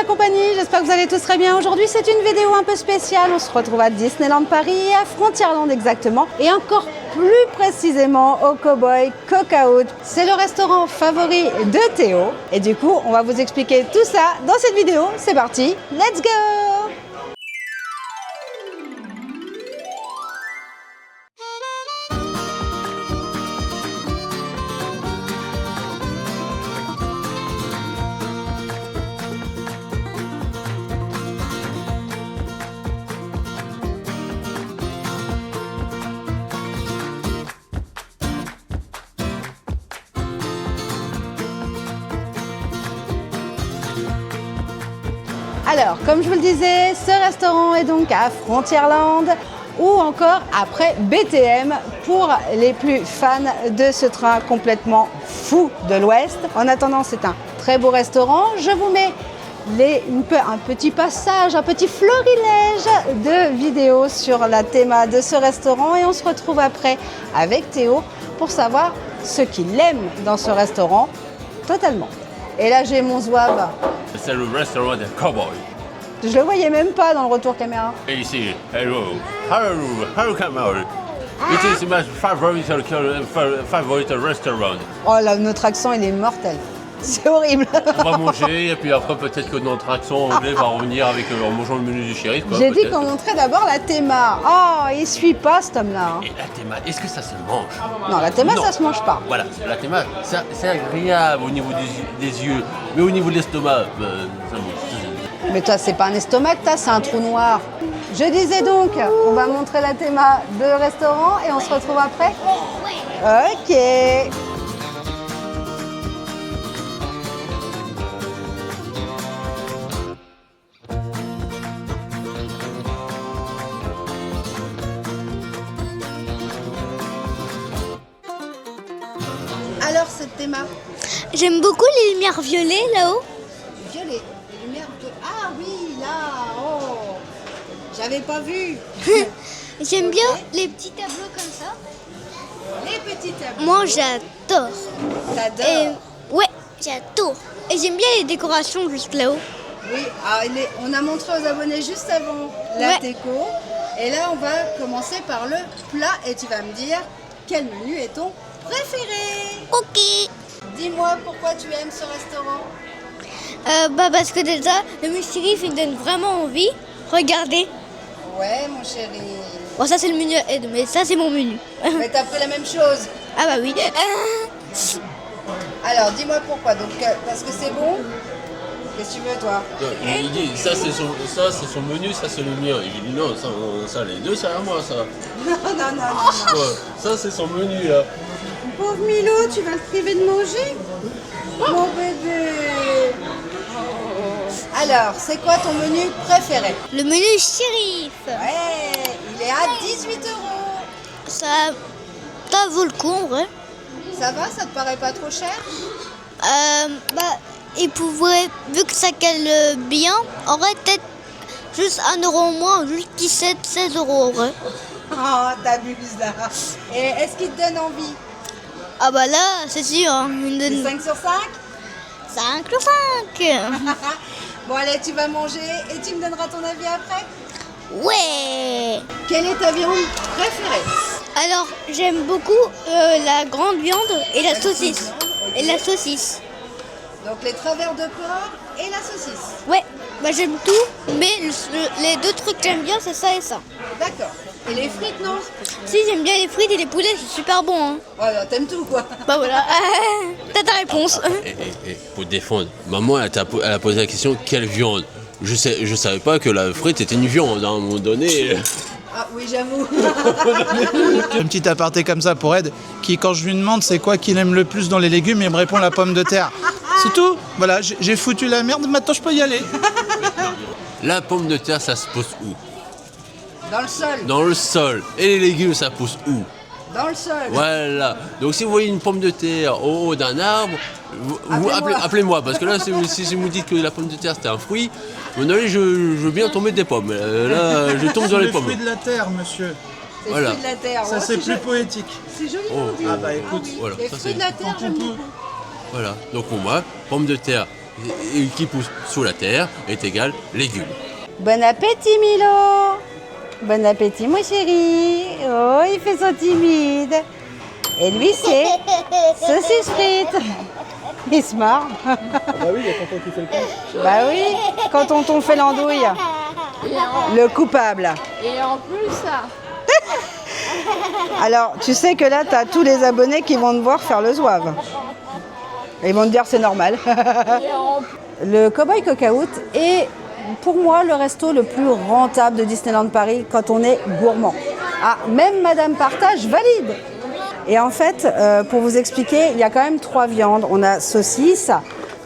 la compagnie, j'espère que vous allez tous très bien. Aujourd'hui c'est une vidéo un peu spéciale, on se retrouve à Disneyland Paris, à Frontierland exactement, et encore plus précisément au Cowboy Cookout. C'est le restaurant favori de Théo, et du coup on va vous expliquer tout ça dans cette vidéo. C'est parti, let's go! Alors, comme je vous le disais, ce restaurant est donc à Frontierland ou encore après BTM pour les plus fans de ce train complètement fou de l'Ouest. En attendant, c'est un très beau restaurant. Je vous mets un petit passage, un petit florilège de vidéos sur la théma de ce restaurant et on se retrouve après avec Théo pour savoir ce qu'il aime dans ce restaurant totalement. Et là, j'ai mon zouave. C'est le restaurant de Cowboy. Je le voyais même pas dans le retour caméra. Et ici, hello Cowboy. It is my favorite restaurant. Oh là, notre accent, il est mortel. C'est horrible. On va manger et puis après peut-être que notre accent anglais va revenir en mangeant le menu du shérif. J'ai dit qu'on montrait d'abord la théma. Oh, il suit pas cet homme-là. Et la théma, est-ce que ça se mange? Non, la théma, ça se mange pas. Voilà, la théma, c'est agréable au niveau des yeux, mais au niveau de l'estomac, ça mange. Mais toi, c'est pas un estomac que t'as, c'est un trou noir. Je disais donc, on va montrer la théma de restaurant et on se retrouve après. Ok. Alors, cette théma? J'aime beaucoup les lumières violets là-haut. Violet, les lumières de... Ah oui, là, oh, j'avais pas vu. J'aime bien les petits tableaux comme ça. Les petits tableaux. Moi j'adore. T'adores? Ouais, j'adore. Et j'aime bien les décorations juste là-haut. Oui, on a montré aux abonnés juste avant la déco. Et là, on va commencer par le plat et tu vas me dire quel menu est ton préféré. Ok. Dis-moi pourquoi tu aimes ce restaurant. Parce que déjà, le mystérieux il donne vraiment envie. Regardez. Ouais, mon chéri. Bon, ça c'est le menu aide, mais ça c'est mon menu. Mais t'as pris la même chose. Ah bah oui. Alors, dis-moi pourquoi. Donc, parce que c'est bon. Qu'est-ce que tu veux, toi? Il dit, ça c'est son menu, ça c'est le mien. Il dit non, ça les deux, c'est à moi ça. Non. Ouais, ça c'est son menu là. Pauvre Milo, tu vas le priver de manger? Mon bébé. Alors, c'est quoi ton menu préféré? Le menu shérif. Ouais, il est à 18 €. Ça vaut le coup en vrai. Ça va, ça te paraît pas trop cher? Il pourrait, vu que ça cale bien, en vrai peut-être juste 1 € en moins, juste 16 € en vrai. Oh, t'abuses là. Et est-ce qu'il te donne envie? Ah bah là, c'est sûr, hein, il me C'est donne 5 sur 5? 5 sur 5. Bon, allez, tu vas manger et tu me donneras ton avis après? Ouais. Quelle est ta viande préférée? Alors, j'aime beaucoup la grande viande et la saucisse. Ok. Et la saucisse. Donc les travers de porc et la saucisse. Ouais, bah j'aime tout, mais les deux trucs que j'aime bien, c'est ça et ça. D'accord. Et les frites, non? Si, j'aime bien les frites et les poulets, c'est super bon. Hein. Voilà, t'aimes tout, quoi. Bah voilà, t'as ta réponse. Et pour te défendre, maman elle a posé la question quelle viande? Je savais pas que la frite était une viande à un moment donné. Ah oui, j'avoue. Un petit aparté comme ça pour Ed, qui quand je lui demande c'est quoi qu'il aime le plus dans les légumes, il me répond la pomme de terre. C'est tout. Voilà, j'ai foutu la merde, maintenant je peux y aller. La pomme de terre, ça se pose où? Dans le sol. Dans le sol. Et les légumes, ça pousse où? Dans le sol. Voilà. Donc si vous voyez une pomme de terre au haut d'un arbre, appelez-moi. Parce que là, si vous me dites que la pomme de terre c'était un fruit, à mon avis, je veux bien tomber des pommes. Là, je tombe dans les pommes. C'est le fruit de la terre, monsieur. Les Voilà. fruits de la terre. Ça Ouais, c'est plus joli. poétique. C'est joli. Oh. dit. Ah bah écoute, oui. voilà, Les ça, fruits c'est- de la terre, Quand on j'aime peut. beaucoup. Voilà. Donc pour moi, pomme de terre qui pousse sous la terre est égal légumes. Bon appétit Milo. Bon appétit mon chéri. Oh, il fait son timide. Et lui c'est saucisse frites. Il se marre. Ah bah oui, il y a tonton qui fait le coup. Bah oui, quand tonton fait l'andouille. Le coupable. Et en plus, ça. Alors, tu sais que là, tu as tous les abonnés qui vont te voir faire le zouave. Et ils vont te dire c'est normal. Le Cowboy Cook-Out est pour moi le resto le plus rentable de Disneyland Paris quand on est gourmand. Ah, même Madame Partage valide. Et en fait, pour vous expliquer, il y a quand même 3 viandes. On a saucisse,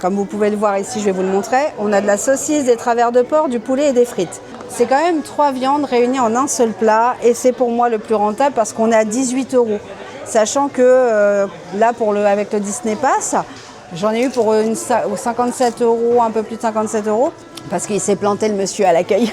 comme vous pouvez le voir ici, je vais vous le montrer. On a de la saucisse, des travers de porc, du poulet et des frites. C'est quand même 3 viandes réunies en un seul plat et c'est pour moi le plus rentable parce qu'on est à 18 €. Sachant que là, avec le Disney Pass, j'en ai eu pour 57 €, un peu plus de 57 € parce qu'il s'est planté le monsieur à l'accueil.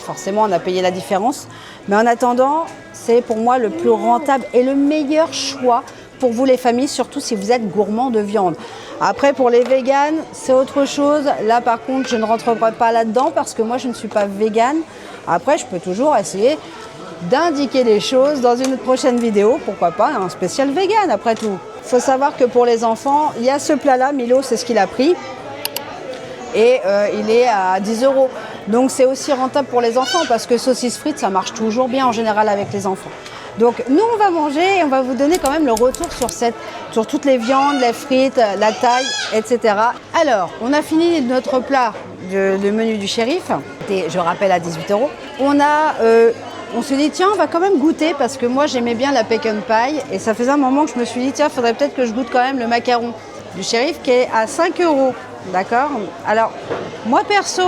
Forcément, on a payé la différence. Mais en attendant, c'est pour moi le plus rentable et le meilleur choix pour vous les familles, surtout si vous êtes gourmand de viande. Après, pour les véganes, c'est autre chose. Là, par contre, je ne rentrerai pas là-dedans parce que moi, je ne suis pas végane. Après, je peux toujours essayer d'indiquer les choses dans une prochaine vidéo. Pourquoi pas un spécial vegan, après tout. Il faut savoir que pour les enfants, il y a ce plat-là. Milo, c'est ce qu'il a pris. Et il est à 10 €. Donc, c'est aussi rentable pour les enfants parce que saucisses frites, ça marche toujours bien en général avec les enfants. Donc nous on va manger et on va vous donner quand même le retour sur toutes les viandes, les frites, la taille, etc. Alors, on a fini notre plat, le menu du shérif, et je rappelle à 18 €. On s'est dit tiens on va quand même goûter parce que moi j'aimais bien la pecan pie et ça faisait un moment que je me suis dit tiens faudrait peut-être que je goûte quand même le macaron du shérif qui est à 5 €. D'accord? Alors moi perso,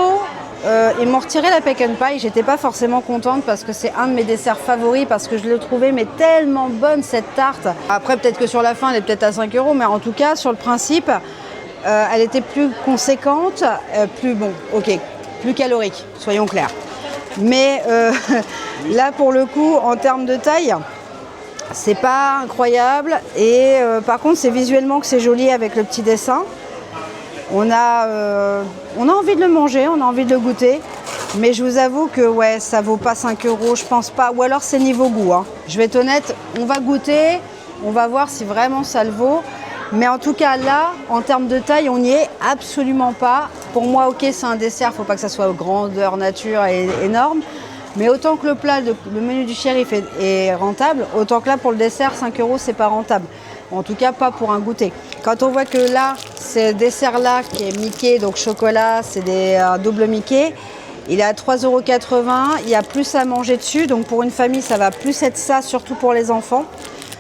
ils m'ont retiré la pecan pie, j'étais pas forcément contente parce que c'est un de mes desserts favoris parce que je l'ai trouvé mais tellement bonne cette tarte. Après peut-être que sur la fin elle est peut-être à 5 € mais en tout cas sur le principe elle était plus conséquente, plus calorique, soyons clairs. Mais là pour le coup en termes de taille c'est pas incroyable et par contre c'est visuellement que c'est joli avec le petit dessin. On a envie de le manger, on a envie de le goûter, mais je vous avoue que ouais, ça vaut pas 5 €, je pense pas, ou alors c'est niveau goût. Hein. Je vais être honnête, on va goûter, on va voir si vraiment ça le vaut, mais en tout cas là, en termes de taille, on n'y est absolument pas. Pour moi, ok, c'est un dessert, faut pas que ça soit grandeur nature et énorme, mais autant que le menu du shérif est rentable, autant que là pour le dessert, 5 € c'est pas rentable. En tout cas, pas pour un goûter. Quand on voit que là, ce dessert-là, qui est Mickey, donc chocolat, c'est un double Mickey, il est à 3,80 €. Il y a plus à manger dessus. Donc pour une famille, ça va plus être ça, surtout pour les enfants.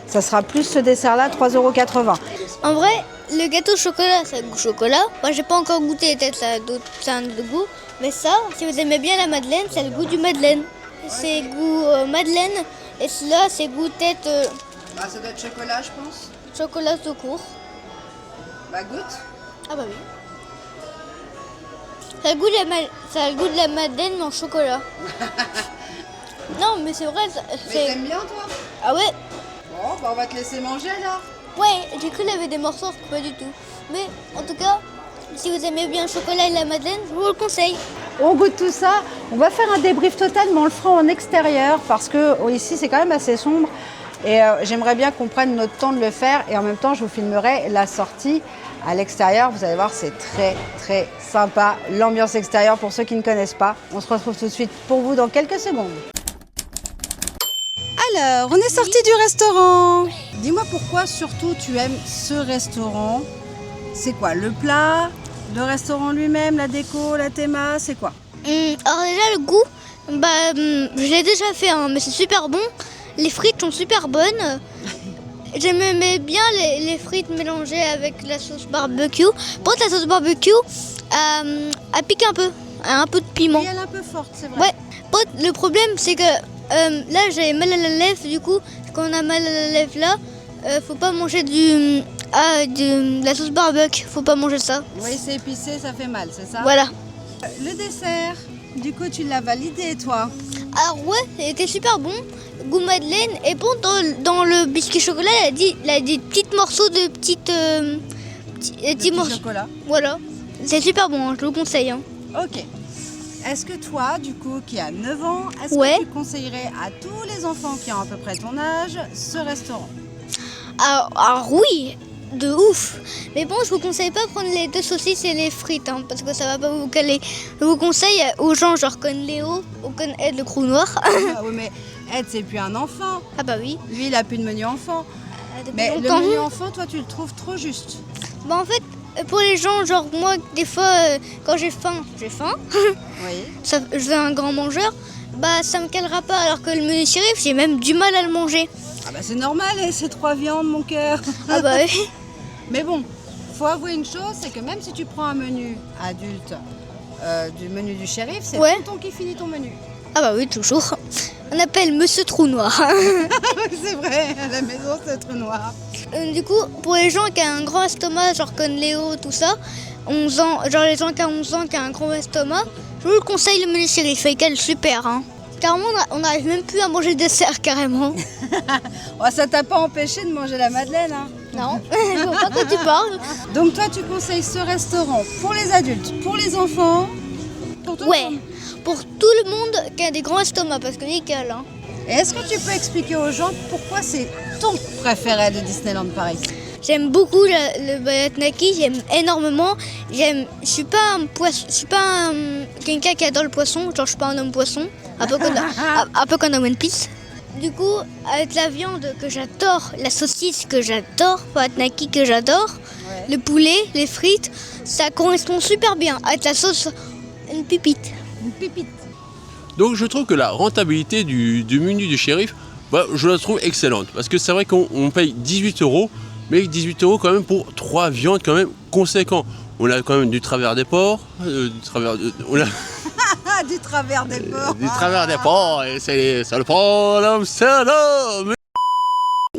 Ça sera plus ce dessert-là, 3,80 €. En vrai, le gâteau au chocolat, ça goûte chocolat. Moi, j'ai pas encore goûté, peut-être ça a un autre goût. Mais ça, si vous aimez bien la madeleine, c'est le goût du madeleine. C'est goût madeleine. Et celui-là, c'est goût tête Ça doit être chocolat, je pense. chocolat tout court. Bah goûte. Ah bah oui. Ça a le goût de la madeleine mais en chocolat. Non, mais c'est vrai. T'aimes bien toi? Ah ouais. Bon, bah on va te laisser manger alors. Ouais, j'ai cru qu'il y avait des morceaux, pas du tout. Mais en tout cas, si vous aimez bien le chocolat et la madeleine, je vous le conseille. On goûte tout ça. On va faire un débrief total, mais on le fera en extérieur parce que ici c'est quand même assez sombre. Et j'aimerais bien qu'on prenne notre temps de le faire et en même temps je vous filmerai la sortie à l'extérieur. Vous allez voir, c'est très très sympa, l'ambiance extérieure pour ceux qui ne connaissent pas. On se retrouve tout de suite pour vous dans quelques secondes. Alors, on est sorti du restaurant. Dis-moi pourquoi surtout tu aimes ce restaurant. C'est quoi, le plat, le restaurant lui-même, la déco, la théma, c'est quoi? Alors déjà le goût, je l'ai déjà fait, hein, mais c'est super bon. Les frites sont super bonnes. J'aimais bien les frites mélangées avec la sauce barbecue. Par contre, la sauce barbecue, elle pique un peu. Elle a un peu de piment. Et elle est un peu forte, c'est vrai. Ouais. Par contre, le problème, c'est que là, j'avais mal à la lèvre. Du coup, quand on a mal à la lèvre là, faut pas manger de la sauce barbecue. Faut pas manger ça. Oui, c'est épicé, ça fait mal, c'est ça? Voilà. Le dessert, du coup, tu l'as validé, toi? Alors ouais, c'était super bon. Goût madeleine. Et bon, dans le biscuit chocolat, il a des petits morceaux de petits morceaux. Chocolat. Voilà. C'est super bon, hein, je le conseille. Hein. Ok. Est-ce que toi, du coup, qui as 9 ans, est-ce Ouais. que tu conseillerais à tous les enfants qui ont à peu près ton âge ce restaurant? Alors oui, de ouf. Mais bon, je vous conseille pas de prendre les 2 saucisses et les frites, hein, parce que ça va pas vous caler. Je vous conseille aux gens genre comme Léo ou comme Ed le Crou Noir. Ah oui, mais Ed, c'est plus un enfant. Ah bah oui. Lui, il a plus de menu enfant. Depuis Mais longtemps. le menu enfant, toi, tu le trouves trop juste. Bah en fait, pour les gens genre moi, des fois, quand j'ai faim, Oui. je veux un grand mangeur, bah ça me calera pas. Alors que le menu shérif, j'ai même du mal à le manger. Ah bah c'est normal, c'est 3 viandes, mon cœur. Ah bah oui. Mais bon, faut avouer une chose, c'est que même si tu prends un menu adulte du menu du shérif, c'est Ouais. tonton qui finit ton menu. Ah bah oui, toujours. On appelle Monsieur Trou Noir. C'est vrai, à la maison, c'est trop noir. Du coup, pour les gens qui ont un grand estomac, genre comme Léo, tout ça, 11 ans, genre les gens qui ont 11 ans, qui ont un grand estomac, je vous le conseille le menu shérif, il est super. Hein. Carrément, on n'arrive même plus à manger le dessert, carrément. Oh, ça t'a pas empêché de manger la madeleine, hein? Non, je vois pas de quoi tu parles. Donc toi, tu conseilles ce restaurant pour les adultes, pour les enfants, pour tout le Ouais, monde. pour tout le monde qui a des grands estomacs, parce que nickel. Hein. Et est-ce que tu peux expliquer aux gens pourquoi c'est ton préféré de Disneyland Paris? J'aime beaucoup le Bayat Naki, j'aime énormément. Je suis pas quelqu'un qui adore le poisson, genre je suis pas un homme poisson, un peu comme dans One Piece. Du coup, avec la viande que j'adore, la saucisse que j'adore, Bayat Naki que j'adore, Ouais. le poulet, les frites, ça correspond super bien. Avec la sauce, une pipite. Une pépite. Donc je trouve que la rentabilité du menu du shérif, bah, je la trouve excellente. Parce que c'est vrai qu'on paye 18 €, mais 18 € quand même pour 3 viandes quand même conséquents. On a quand même du travers des porcs, on a Ah, du travers des porcs. du travers des porcs, et c'est le problème, c'est l'homme.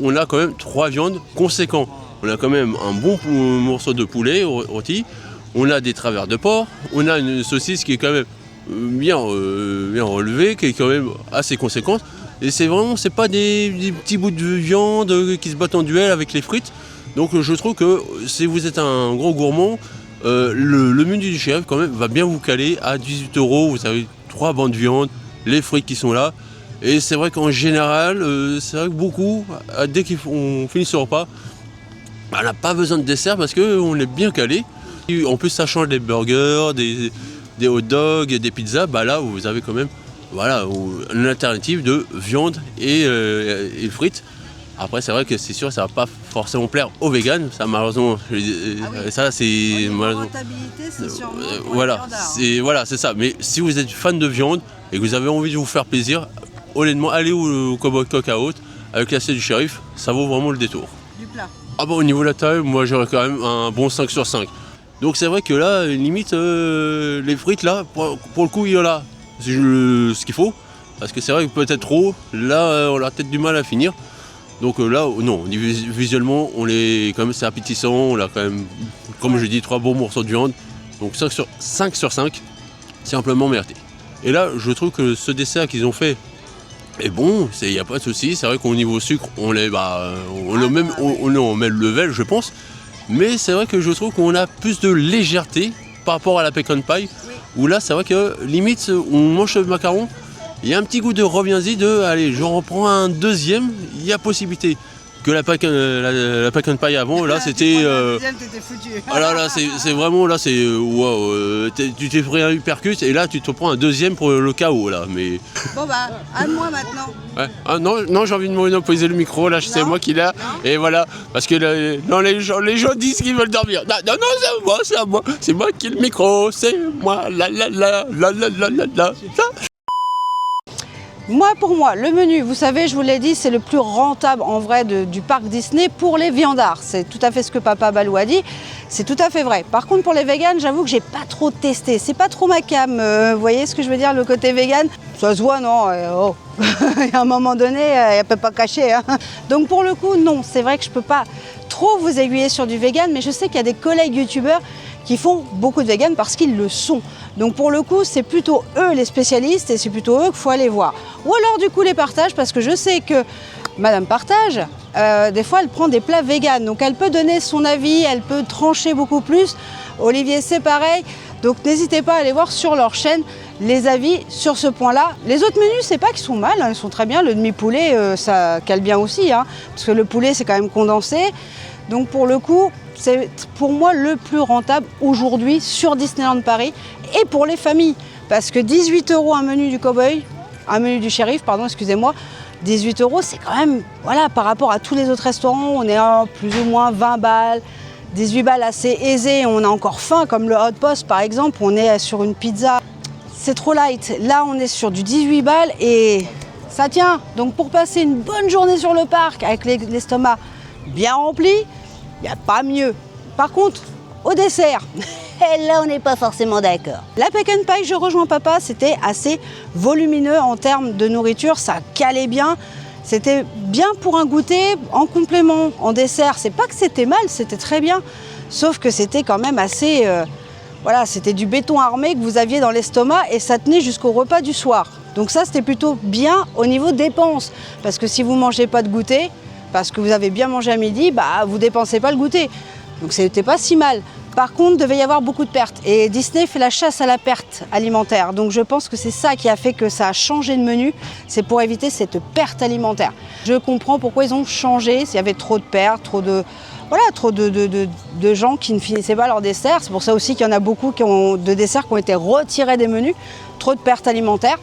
On a quand même 3 viandes conséquents. On a quand même un bon morceau de poulet rôti, on a des travers de porc, on a une saucisse qui est quand même bien relevée, qui est quand même assez conséquente. Et c'est pas des petits bouts de viande qui se battent en duel avec les frites. Donc je trouve que si vous êtes un gros gourmand, le menu du shérif quand même va bien vous caler à 18 €. Vous avez 3 bancs de viande, les frites qui sont là. Et c'est vrai qu'en général, c'est vrai que beaucoup, dès qu'on finit ce repas, on n'a pas besoin de dessert parce qu'on est bien calé. Et en plus ça change des burgers, des hot dogs, des pizzas. Bah là vous avez quand même une alternative de viande et frites. Après c'est vrai que c'est sûr ça va pas forcément plaire aux véganes, ça malheureusement ça c'est La malheureusement rentabilité, c'est sûrement pour voilà, les viandards. c'est ça. Mais si vous êtes fan de viande et que vous avez envie de vous faire plaisir, honnêtement, allez au Cowboy Cookout avec l'assiette du shérif, ça vaut vraiment le détour. Du plat. Ah bon, au niveau de la taille, moi j'aurais quand même un bon 5 sur 5. Donc c'est vrai que là, limite, les frites là, pour le coup, il y en a ce qu'il faut. Parce que c'est vrai que peut-être trop, là, on a peut-être du mal à finir. Donc là, non, visuellement, c'est appétissant, on a quand même, comme je dis, 3 bons morceaux de viande. Donc 5 sur 5, c'est amplement mérité. Et là, je trouve que ce dessert qu'ils ont fait est bon, il n'y a pas de souci. C'est vrai qu'au niveau sucre, on met le level, je pense. Mais c'est vrai que je trouve qu'on a plus de légèreté par rapport à la pecan pie. Où là, c'est vrai que limite, on mange le macaron. Il y a un petit goût de reviens-y allez, j'en reprends un deuxième, il y a possibilité. Que la pecan pie avant, là c'était. T'étais foutu. Là c'est vraiment, là c'est. Wow, tu t'es pris un uppercut et là tu te prends un deuxième pour le chaos là. Mais. Bon bah, à moi maintenant. Ouais. Ah, non, j'ai envie de monopoliser le micro, là c'est moi qui l'ai. Et voilà, parce que les gens disent qu'ils veulent dormir. Non, c'est à moi, c'est moi qui ai le micro, c'est moi, la. Pour moi, le menu, vous savez, je vous l'ai dit, c'est le plus rentable en vrai du parc Disney pour les viandards. C'est tout à fait ce que Papa Balou a dit. C'est tout à fait vrai. Par contre, pour les véganes, j'avoue que j'ai pas trop testé. C'est pas trop ma cam. Vous voyez ce que je veux dire, le côté vegan, ça se voit, non? Il y a un moment donné, elle peut pas cacher. Hein. Donc pour le coup, non. C'est vrai que je peux pas trop vous aiguiller sur du vegan, mais je sais qu'il y a des collègues youtubeurs qui font beaucoup de vegan parce qu'ils le sont. Donc pour le coup, c'est plutôt eux les spécialistes et c'est plutôt eux qu'il faut aller voir. Ou alors du coup les partages parce que je sais que Madame Partage, des fois elle prend des plats véganes, donc elle peut donner son avis, elle peut trancher beaucoup plus. Olivier c'est pareil, donc n'hésitez pas à aller voir sur leur chaîne les avis sur ce point-là. Les autres menus, c'est pas qu'ils sont mal, hein, ils sont très bien. Le demi-poulet, ça cale bien aussi, hein, parce que le poulet c'est quand même condensé. Donc pour le coup, c'est pour moi le plus rentable aujourd'hui sur Disneyland Paris et pour les familles. Parce que 18 € un menu du cow-boy, un menu du shérif, pardon, excusez-moi, 18 €, c'est quand même, voilà, par rapport à tous les autres restaurants, on est à plus ou moins 20 balles, 18 balles assez aisé, on a encore faim, comme le Hot Post par exemple, on est sur une pizza, c'est trop light. Là, on est sur du 18 balles et ça tient. Donc pour passer une bonne journée sur le parc avec l'estomac bien rempli, il n'y a pas mieux. Par contre, au dessert, et là on n'est pas forcément d'accord. La pecan pie, je rejoins papa, c'était assez volumineux en termes de nourriture, ça calait bien. C'était bien pour un goûter en complément, en dessert. C'est pas que c'était mal, c'était très bien. Sauf que c'était quand même assez... voilà, c'était du béton armé que vous aviez dans l'estomac et ça tenait jusqu'au repas du soir. Donc ça, c'était plutôt bien au niveau dépenses. Parce que si vous ne mangez pas de goûter, parce que vous avez bien mangé à midi, bah, vous ne dépensez pas le goûter. Donc c'était pas si mal. Par contre, il devait y avoir beaucoup de pertes. Et Disney fait la chasse à la perte alimentaire. Donc je pense que c'est ça qui a fait que ça a changé de menu. C'est pour éviter cette perte alimentaire. Je comprends pourquoi ils ont changé. S'il y avait trop de pertes, trop de gens qui ne finissaient pas leur dessert. C'est pour ça aussi qu'il y en a beaucoup de desserts qui ont été retirés des menus. Trop de pertes alimentaires.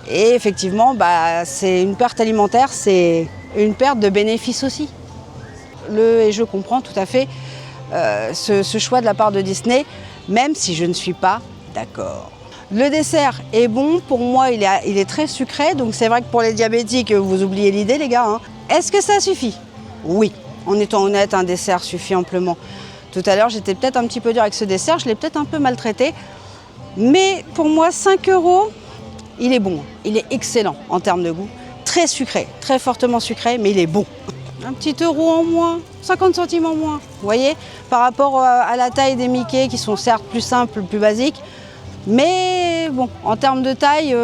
Et effectivement, bah, c'est une perte alimentaire, c'est une perte de bénéfices aussi. Et je comprends tout à fait ce choix de la part de Disney, même si je ne suis pas d'accord. Le dessert est bon, pour moi il est très sucré, donc c'est vrai que pour les diabétiques, vous oubliez l'idée les gars. Hein. Est-ce que ça suffit? Oui, en étant honnête, un dessert suffit amplement. Tout à l'heure j'étais peut-être un petit peu dur avec ce dessert, je l'ai peut-être un peu maltraité, mais pour moi 5 €, il est bon, il est excellent en termes de goût. Très sucré, très fortement sucré, mais il est bon. Un petit euro en moins, 50 centimes en moins, vous voyez, par rapport à la taille des Mickey qui sont certes plus simples, plus basiques, mais bon, en termes de taille,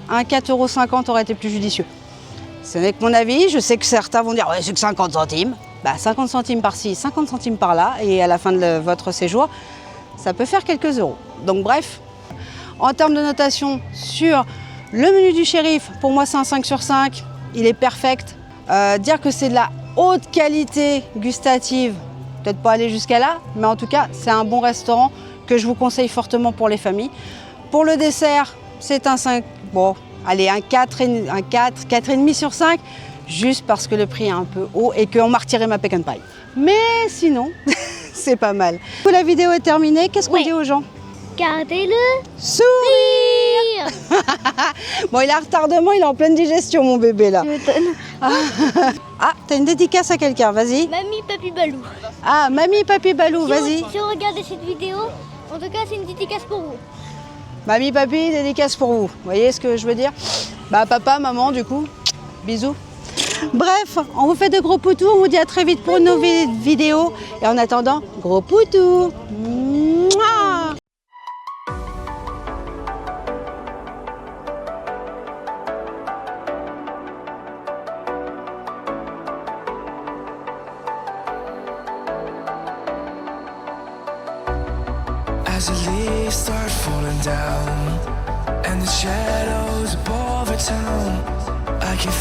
un 4,50 € aurait été plus judicieux. Ce n'est que mon avis, je sais que certains vont dire ouais, c'est que 50 centimes. Bah, 50 centimes par-ci, 50 centimes par-là, et à la fin de votre séjour, ça peut faire quelques euros. Donc bref, en termes de notation sur le menu du shérif, pour moi c'est un 5 sur 5, il est perfect. Dire que c'est de la haute qualité gustative, peut-être pas aller jusqu'à là, mais en tout cas c'est un bon restaurant que je vous conseille fortement pour les familles. Pour le dessert, c'est un 5, bon, allez, un 4,5 sur 5, juste parce que le prix est un peu haut et qu'on m'a retiré ma pecan pie. Mais sinon, c'est pas mal. La vidéo est terminée, qu'est-ce qu'on dit aux gens? Gardez-le sourire. Bon, il a retardement, il est en pleine digestion, mon bébé, là. Tu m'étonnes. Ah, t'as une dédicace à quelqu'un, vas-y. Mamie, papy, balou. Ah, mamie, papy, balou, vas-y. Si vous regardez cette vidéo, en tout cas, c'est une dédicace pour vous. Mamie, papy, dédicace pour vous. Vous voyez ce que je veux dire? Bah, papa, maman, du coup, bisous. Bref, on vous fait de gros poutous, on vous dit à très vite pour une nouvelle vidéo. Et en attendant, gros poutous. Mouah. As the leaves start falling down and the shadows above the town, I can